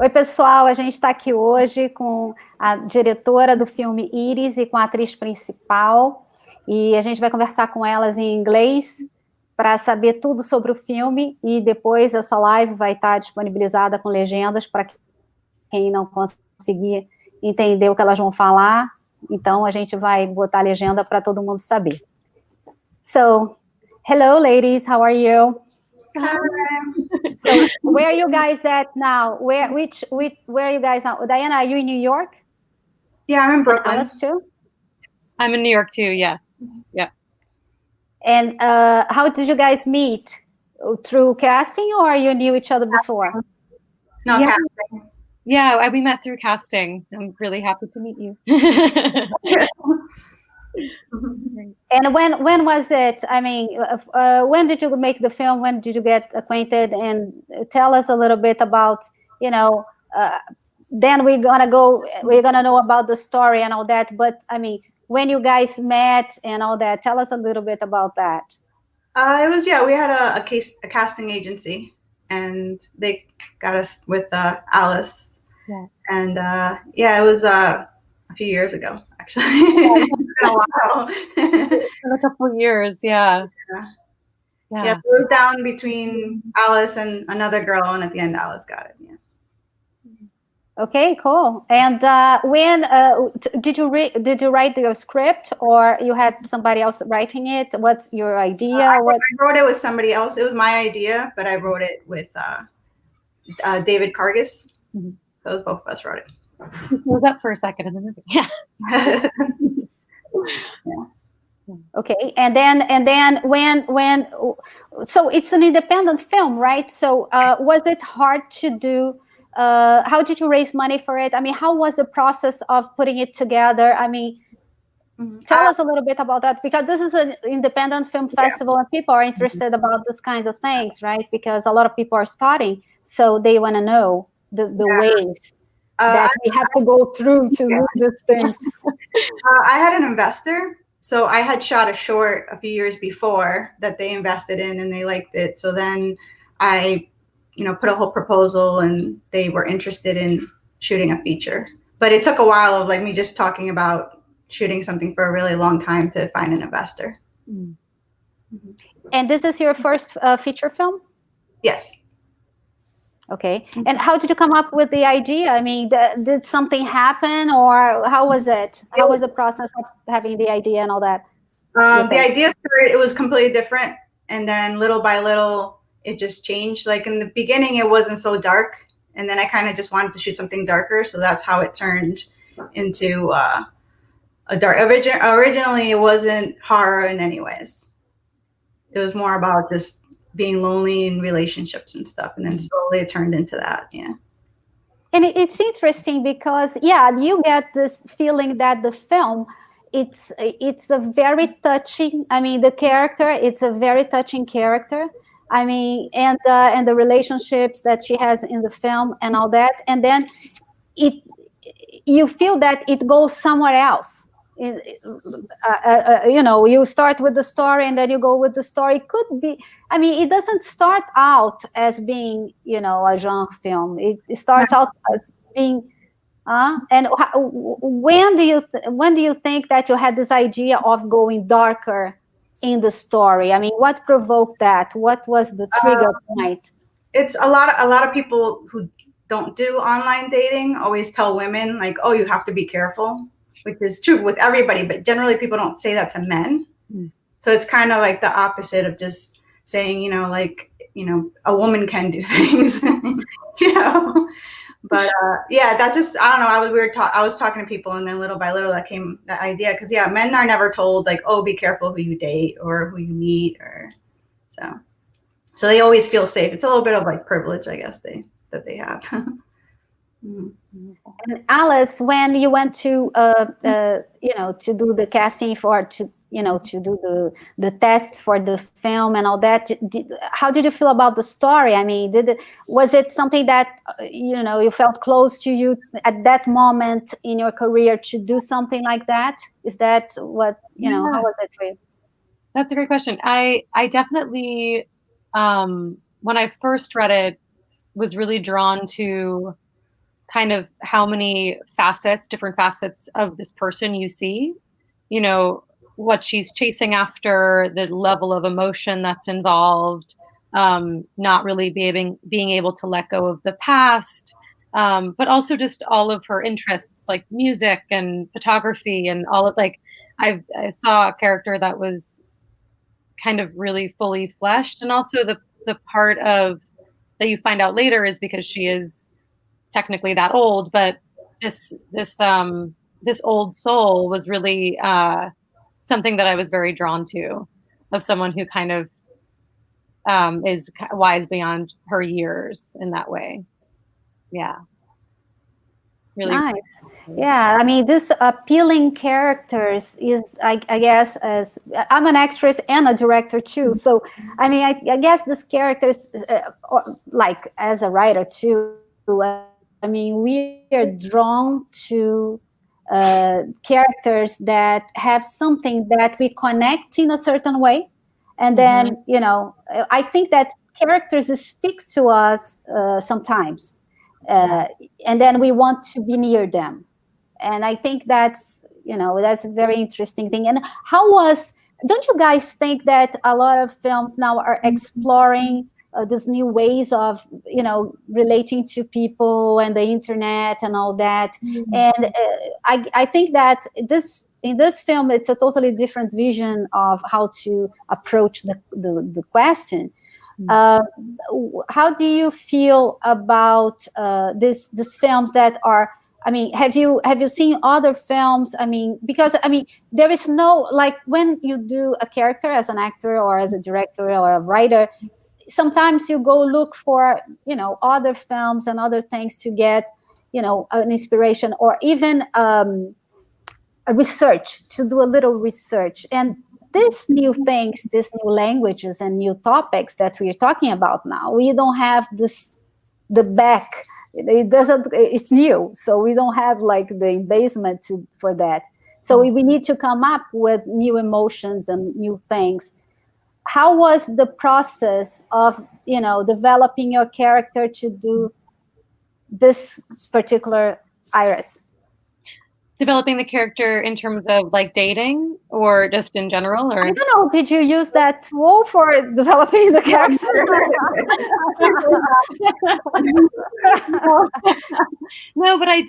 Oi, pessoal, a gente está aqui hoje com a diretora do filme Iris e com a atriz principal, e a gente vai conversar com elas em inglês para saber tudo sobre o filme, e depois essa live vai estar disponibilizada com legendas para quem não conseguir entender o que elas vão falar, então a gente vai botar a legenda para todo mundo saber. So, hello ladies, how are you? Hi. So, where are you guys at now? Where are you guys now? Diana, are you in New York? Yeah, I'm in Brooklyn. And Alice too? I'm in New York too, yeah. Yeah. And how did you guys meet? Through casting, or you knew each other before? No, Yeah. casting. Yeah, we met through casting. I'm really happy to meet you. And when was it? I mean, when did you make the film? When did you get acquainted? And tell us a little bit about, then we're gonna know about the story and all that. But I mean, when you guys met and all that, tell us a little bit about that. We had a casting agency, and they got us with Alice. Yeah. And it was a few years ago, actually. It's been a while. In a couple of years, yeah. Yeah, so it was down between Alice and another girl, and at the end, Alice got it. Yeah. Okay, cool. And when did you write your script, or you had somebody else writing it? What's your idea? I wrote it with somebody else. It was my idea, but I wrote it with David Cargis. Mm-hmm. So it was both of us wrote it. He was up for a second in the movie. Yeah. Yeah. Okay, and then when so it's an independent film, right? So was it hard to do? How did you raise money for it? I mean, how was the process of putting it together? I mean, tell us a little bit about that, because this is an independent film festival, and people are interested about this kind of things, right? Because a lot of people are starting, so they want to know the ways that we have to go through to do this thing. I had an investor. So I had shot a short a few years before that they invested in, and they liked it. So then I, put a whole proposal, and they were interested in shooting a feature. But it took a while of me just talking about shooting something for a really long time to find an investor. Mm-hmm. And this is your first feature film? Yes. Okay. And how did you come up with the idea? I mean, did something happen, or how was it? How was the process of having the idea and all that? The idea started, it was completely different. And then little by little, it just changed. Like in the beginning, it wasn't so dark. And then I kind of just wanted to shoot something darker. So that's how it turned into a dark. Originally, it wasn't horror in any ways. It was more about just being lonely in relationships and stuff, and then slowly it turned into that. Yeah. And it's interesting because you get this feeling that the film, it's a very touching, I mean, the character, it's a very touching character, I mean, and the relationships that she has in the film and all that, and then you feel that it goes somewhere else. You start with the story, and then you go with the story. It could be, I mean, it doesn't start out as being, a genre film. It starts out as being, and when do you think that you had this idea of going darker in the story? I mean, what provoked that? What was the trigger point? It's a lot of people who don't do online dating always tell women oh, you have to be careful. Which is true with everybody, but generally people don't say that to men. So it's kind of like the opposite of just saying, a woman can do things, But that just, I don't know. I was talking to people, and then little by little that came that idea. Because men are never told oh, be careful who you date or who you meet, or so they always feel safe. It's a little bit of privilege, I guess that they have. And Alice, when you went to to do the casting to do the test for the film and all that, how did you feel about the story? I mean, was it something that you felt close to you at that moment in your career to do something like that? Is that what how was it for you? That's a great question. I definitely when I first read it was really drawn to kind of how many different facets of this person you see, what she's chasing after, the level of emotion that's involved, not really being able to let go of the past, but also just all of her interests like music and photography and all of I saw a character that was kind of really fully fleshed, and also the part of that you find out later is because she is technically that old, but this old soul was really something that I was very drawn to, of someone who kind of is wise beyond her years in that way. Yeah. Really nice. Yeah, I mean, this appealing characters is, I guess, as I'm an actress and a director too. So, I mean, I guess this characters, like as a writer too, I mean, we are drawn to characters that have something that we connect in a certain way. And then, I think that characters speak to us sometimes. And then we want to be near them. And I think that's a very interesting thing. And don't you guys think that a lot of films now are exploring these new ways of relating to people and the internet and all that? And I think that in this film it's a totally different vision of how to approach the question. How do you feel about these films that are? I mean, have you seen other films? I mean, because there is no, like, when you do a character as an actor or as a director or a writer, sometimes you go look for other films and other things to get an inspiration, or even a research, to do a little research. And these new things, these new languages and new topics that we're talking about now, we don't have the back. It's new, so we don't have like the basement for that. So we need to come up with new emotions and new things. How was the process of developing your character to do this particular Iris? Developing the character in terms of like dating, or just in general, or I don't know. Did you use that tool for developing the character? No, but I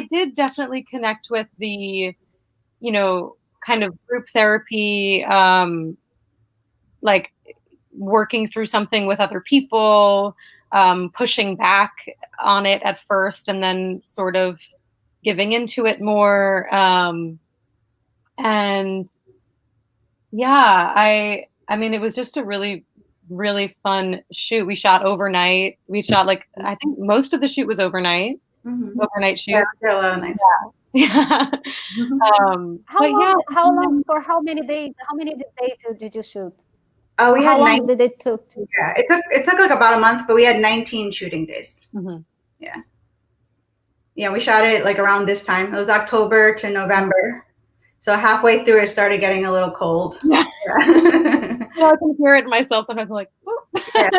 did definitely connect with the, kind of group therapy, like working through something with other people, pushing back on it at first, and then sort of giving into it more. And yeah, I mean, it was just a really, really fun shoot. We shot overnight. We shot I think most of the shoot was overnight. Overnight shoot. Yeah, there are a lot of nights. Yeah. How long? For how many days? How many days did you shoot? Oh, we how had long did it took to? Yeah, it took like about a month, but we had 19 shooting days. Yeah, we shot it like around this time. It was October to November. So halfway through, it started getting a little cold. Yeah. I can hear it myself sometimes. I'm like, oh. Yeah,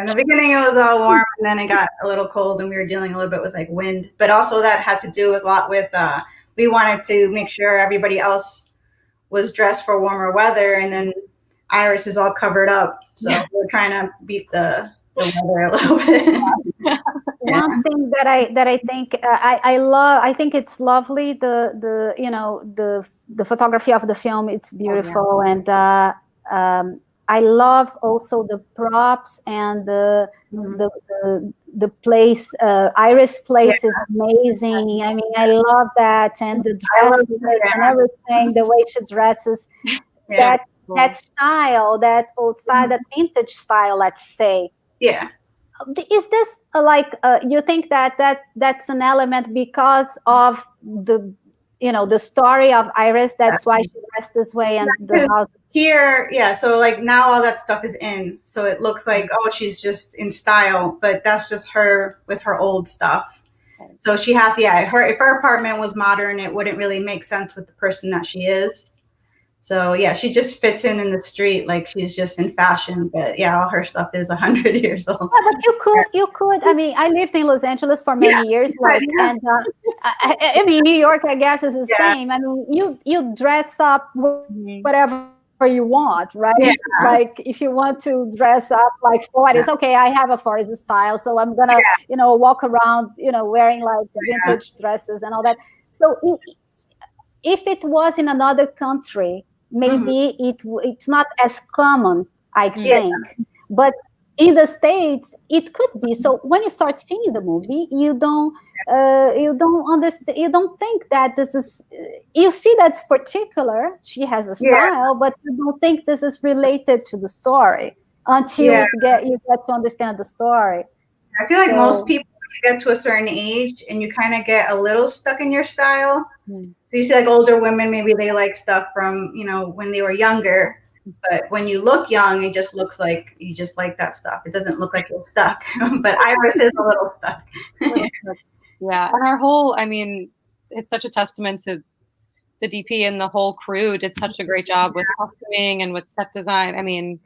in the beginning, it was all warm, and then it got a little cold, and we were dealing a little bit with like wind. But also that had to do a lot with, we wanted to make sure everybody else was dressed for warmer weather, and then Iris is all covered up. So we're trying to beat the weather a little bit. One thing that I think I love, I think it's lovely, the photography of the film. It's beautiful. And I love also the props and the place. Iris place is amazing. I mean, I love that, and the dresses and everything, the way she dresses. That style, that old style, that vintage style, let's say. Yeah. Is this you think that's an element because of the story of Iris? That's why she dressed this way, and the house here. Yeah. So like now all that stuff is in, so it looks like, oh, she's just in style, but that's just her with her old stuff. Okay. So she has, if her apartment was modern, it wouldn't really make sense with the person that she is. So yeah, she just fits in the street like she's just in fashion. But yeah, all her stuff is 100 years old. Yeah, but you could. I mean, I lived in Los Angeles for many years, like, and I mean, New York, I guess, is the same. I mean, you dress up whatever you want, right? Yeah. Like if you want to dress up like 40s, okay, I have a 40s style, so I'm gonna, walk around, wearing like vintage dresses and all that. So if it was in another country, maybe it's not as common, I think. But in the States, it could be. So when you start seeing the movie, you don't understand. You don't think that this is. You see that's particular. She has a style, but you don't think this is related to the story until you get to understand the story. I feel like most people, when you get to a certain age and you kind of get a little stuck in your style. So you see like older women, maybe they like stuff from, when they were younger. But when you look young, it just looks like you just like that stuff. It doesn't look like you're stuck. But Iris is a little stuck. Yeah. And our whole, I mean, it's such a testament to the DP and the whole crew did such a great job with costuming and with set design. I mean,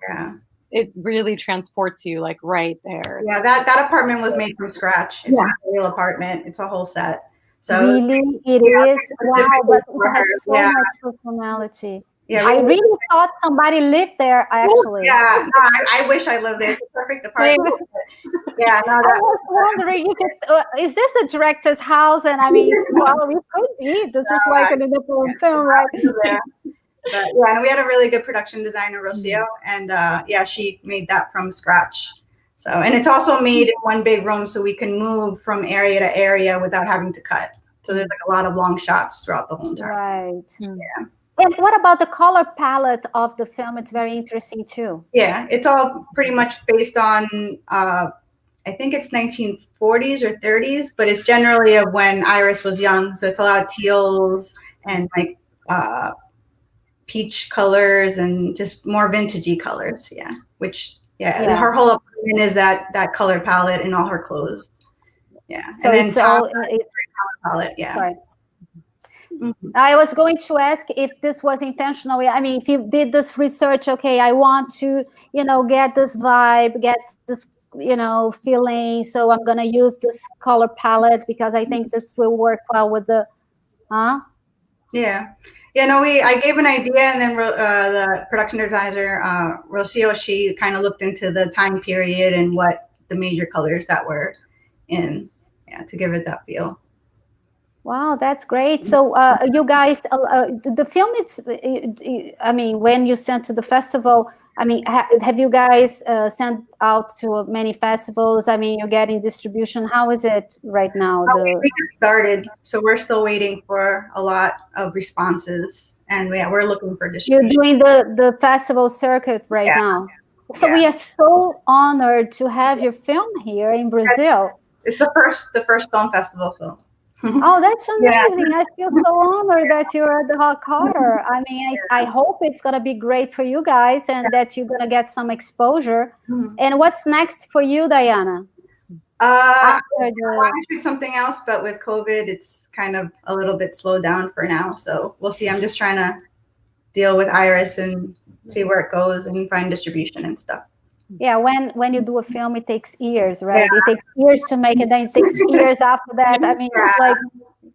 it really transports you like right there. Yeah, that apartment was made from scratch. It's not a real apartment. It's a whole set. So really, it is. Wow, but it has so much personality. Yeah, I really thought somebody lived there, actually. Yeah, no, I wish I lived there. It's a perfect apartment. Yeah, no, I was wondering if is this a director's house? And I mean, well, it could be. This is like an independent film, right? But yeah, and we had a really good production designer, Rocio, and she made that from scratch. So, and it's also made in one big room, so we can move from area to area without having to cut. So there's like a lot of long shots throughout the whole entire. Right. Yeah. And what about the color palette of the film? It's very interesting too. Yeah, it's all pretty much based on, I think it's 1940s or 30s, but it's generally of when Iris was young. So it's a lot of teals and like peach colors and just more vintagey colors. Yeah, which her whole apartment is that color palette in all her clothes. Yeah, so and then it's color palette. Yeah. Sorry. I was going to ask if this was intentional. I mean, if you did this research, okay, I want to, get this vibe, get this, feeling. So I'm going to use this color palette because I think this will work well with the, Yeah. Yeah, no, I gave an idea, and then the production designer, Rocio, she kind of looked into the time period and what the major colors that were in, to give it that feel. Wow, that's great. So you guys, the film, I mean, when you sent to the festival, I mean, have you guys sent out to many festivals? I mean, you're getting distribution. How is it right now? We just started, so we're still waiting for a lot of responses, and we're looking for distribution. You're doing the festival circuit right now. So we are so honored to have your film here in Brazil. It's the first film festival, so. Oh, that's amazing. I feel so honored that you're at the Hot Carter. I mean, I hope it's going to be great for you guys and that you're going to get some exposure. And what's next for you, Diana? I want to do something else, but with COVID, it's kind of a little bit slowed down for now. So we'll see. I'm just trying to deal with Iris and see where it goes and find distribution and stuff. Yeah, when you do a film, it takes years, right? It takes years to make it, then it takes years after that. I mean,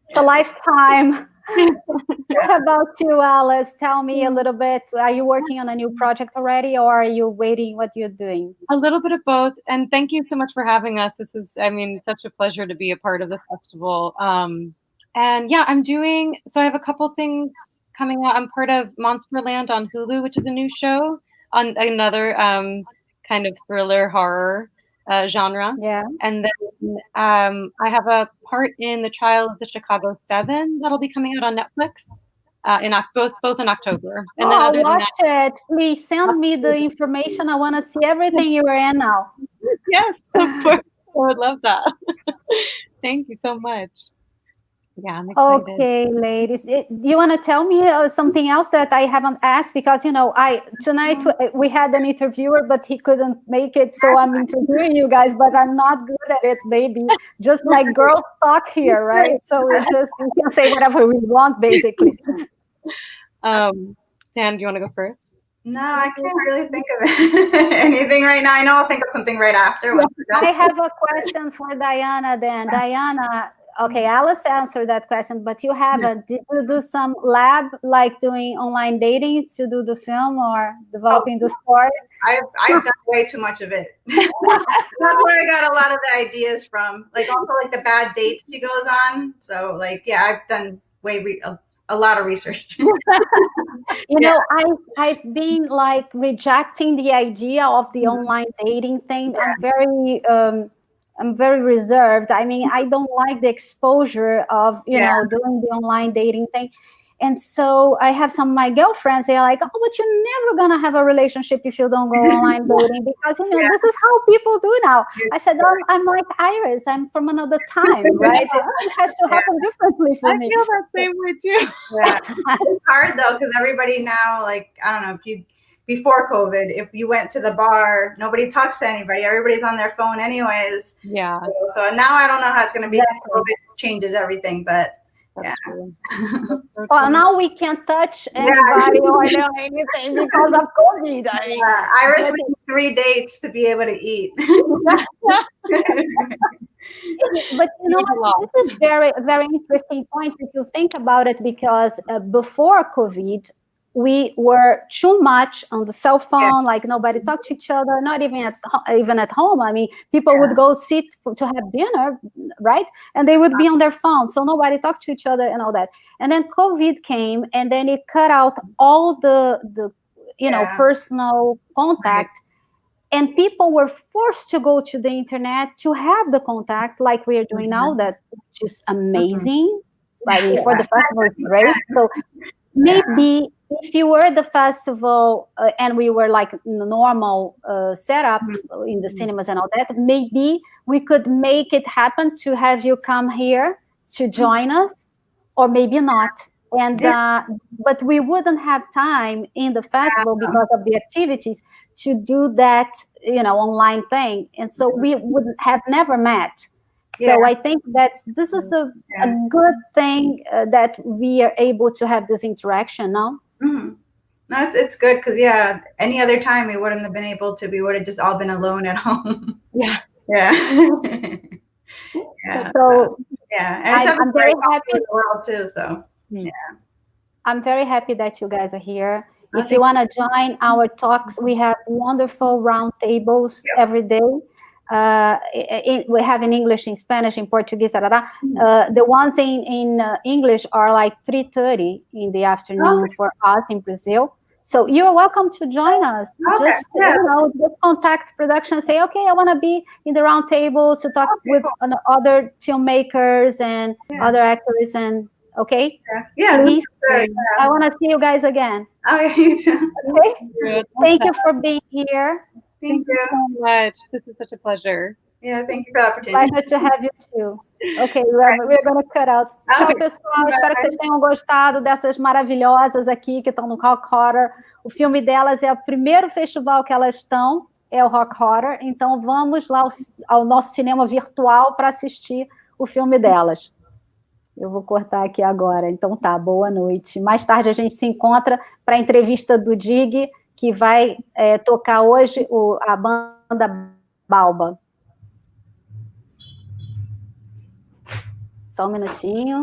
it's a lifetime. What about you, Alice? Tell me a little bit. Are you working on a new project already, or are you waiting? What you're doing? A little bit of both. And thank you so much for having us. This is, I mean, such a pleasure to be a part of this festival. And yeah, so I have a couple things coming out. I'm part of Monsterland on Hulu, which is a new show on another kind of thriller horror genre. Yeah. And then I have a part in The Trial of the Chicago 7 that'll be coming out on Netflix both in October. And then I'll watch it. Please send me the information. I want to see everything you are in now. Yes, of course. I would love that. Thank you so much. Yeah, I'm excited. Okay, ladies. Do you want to tell me something else that I haven't asked? Because, tonight we had an interviewer, but he couldn't make it. So I'm interviewing you guys, but I'm not good at it, maybe. Just like girl talk here, right? So we can say whatever we want, basically. Dan, do you want to go first? No, I can't really think of anything right now. I know I'll think of something right after. I have a question for Diana then. Diana, okay, Alice answered that question, but you haven't. Did you do some lab, like doing online dating to do the film or developing the story? I've done way too much of it. That's where I got a lot of the ideas from. Like also like the bad dates she goes on. So like, yeah, I've done a lot of research. You know, I've been like rejecting the idea of the online dating thing. I'm very reserved. I mean, I don't like the exposure of, you know, doing the online dating thing. And so I have some of my girlfriends, they're like, oh, but you're never going to have a relationship if you don't go online dating because, you know, this is how people do now. I said, I'm like Iris. I'm from another time, right? It has to happen differently for me. I feel that same way too. Yeah. It's hard though, because everybody now, like, I don't know, before COVID, if you went to the bar, nobody talks to anybody. Everybody's on their phone anyways. Yeah. So now I don't know how it's going to be. COVID changes everything, but that's true. Well, now we can't touch anybody or do anything because of COVID. I mean, Iris would need 3 dates to be able to eat. But you know, this is very, very interesting point if you think about it, because before COVID, we were too much on the cell phone, like nobody talked to each other, not even at home. I mean, people would go sit to have dinner, right? And they would be on their phone, so nobody talked to each other and all that. And then COVID came, and then it cut out all the you know, personal contact. And people were forced to go to the internet to have the contact like we are doing now, which is amazing. I mean, for the festival, it's great. So maybe if you were the festival and we were like normal setup in the cinemas and all that, maybe we could make it happen to have you come here to join us, or maybe not. And but we wouldn't have time in the festival because of the activities to do that, you know, online thing. And so we would have never met. So I think that this is a good thing that we are able to have this interaction now. No, it's good because any other time we wouldn't have been able to. We would have just all been alone at home. So and I'm very happy in the world too. So I'm very happy that you guys are here. If you want to join our talks, we have wonderful round tables every day. We have in English, in Spanish, in Portuguese, the ones in English are like 3:30 in the afternoon for us in Brazil. So you're welcome to join us. Just contact production, say, okay, I want to be in the round tables to talk with other filmmakers and other actors, and please. I want to see you guys again. Okay. Thank you for being here. Thank you so much. This is such a pleasure. Yeah, thank you for the opportunity. Pleasure to have you too. Okay, we're going to cut out. Tchau, pessoal. Espero que vocês tenham gostado dessas maravilhosas aqui que estão no Rock Horror. O filme delas é o primeiro festival que elas estão, é o Rock Horror. Então vamos lá ao nosso cinema virtual para assistir o filme delas. Eu vou cortar aqui agora. Então tá, boa noite. Mais tarde a gente se encontra para a entrevista do Dig, que vai tocar hoje a banda Balba. Só um minutinho.